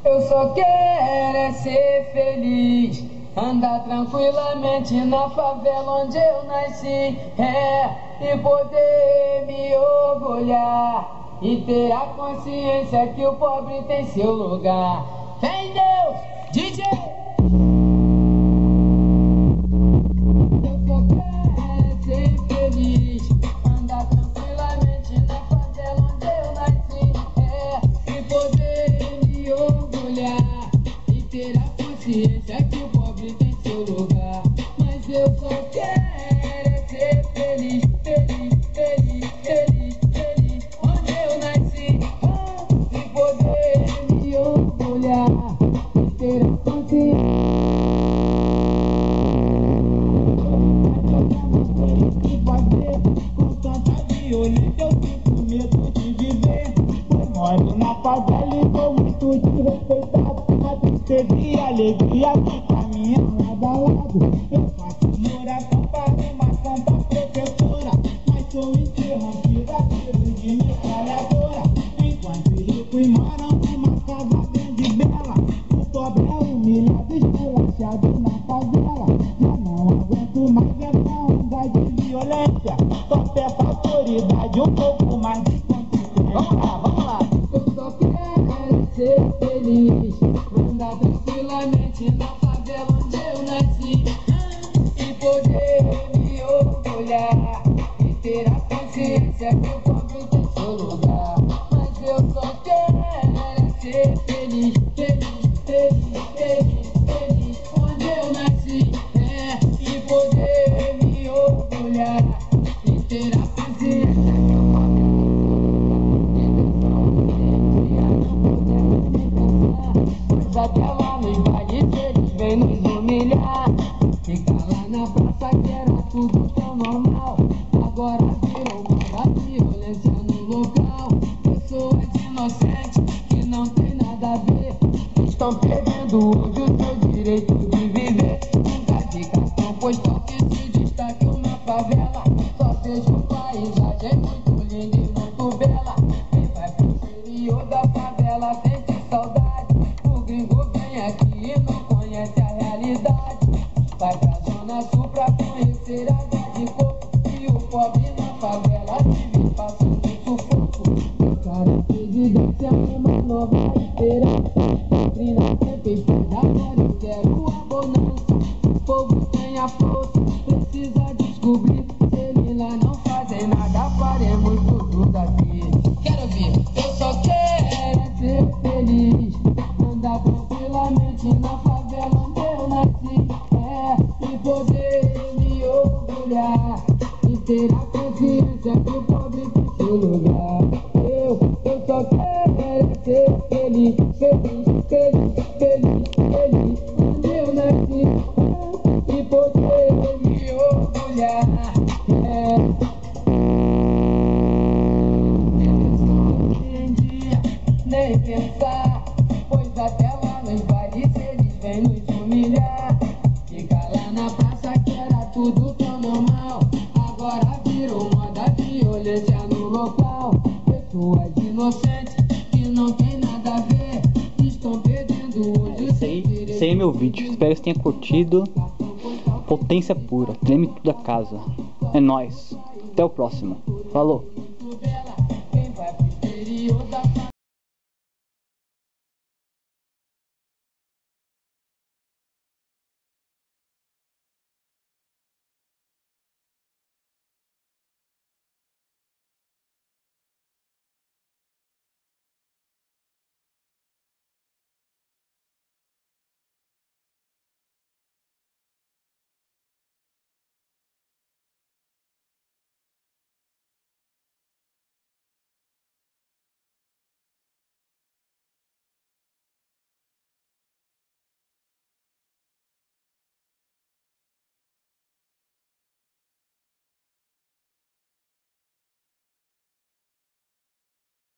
Eu só quero é ser feliz, andar tranquilamente na favela onde eu nasci, e poder me orgulhar e ter a consciência que o pobre tem seu lugar. Vem Deus, DJ! Eu só quero é ser feliz, andar tranquilamente na favela onde eu nasci, e poder me orgulhar e ter a consciência que o pobre tem seu lugar. Mas eu só quero é ser feliz, feliz, feliz, feliz, feliz onde eu nasci, e poder me orgulhar e ter a consciência. Com tanta violência eu sinto medo de viver. Eu moro na favela e sou muito desrespeitado. A tristeza e a alegria que caminham lado a lado. Eu faço oração para uma santa protetora, mas sou interrompida pelo de metralhadora. Enquanto ricos moram numa casa bem de bela, o pobre é humilhado, esculachado na favela. Já não aguento mais essa onda de violência, só peço à autoridade um pouco mais de consciência. Vamos lá! Eu só quero ser feliz, andar tranquilamente na favela onde eu nasci, e poder me orgulhar e ter a consciência que o pobre tem seu lugar. Mas eu só quero ser feliz, feliz, feliz, feliz, feliz onde eu nasci, e poder me orgulhar e ter a consciência que o pobre pois até lá nos bailes eles vêm nos humilhar. Fica lá na praça que era tudo tão normal, agora virou moda, violência no local. Pessoas inocentes que não tem nada a ver estão perdendo hoje o seu direito de viver. Nunca de cartão postal que se destaque na favela, só vejo paisagem muito linda e muito bela. Quem vai pro interior da favela sente saudade, o gringo vem aqui e não conhece a realidade. Vai pra zona sul pra conhecer a água de coco, e o pobre na favela vive passando sufoco. O cara presidência é uma nova esperança, doutrina sempre fez, agora eu quero a bonança. O povo tem a força, precisa descobrir, se eles lá não fazem nada, faremos tudo daqui. Quero ver, eu só quero ser feliz, andar tranquilamente na favela onde eu nasci, e poder me orgulhar e ter a consciência que o pobre tem seu lugar. Eu só quero ser feliz, feliz, feliz, feliz, feliz onde eu nasci, e poder me orgulhar. Nem pensar, pois até lá nos bailes eles vêm nos humilhar. Fica lá na praça que era tudo tão normal, agora virou moda, violência no local. Pessoas inocentes que não tem nada a ver estão perdendo hoje o seu direito. Esse aí é meu vídeo, espero que você tenha curtido. Potência pura, treme tudo a casa. É nóis, até o próximo, falou!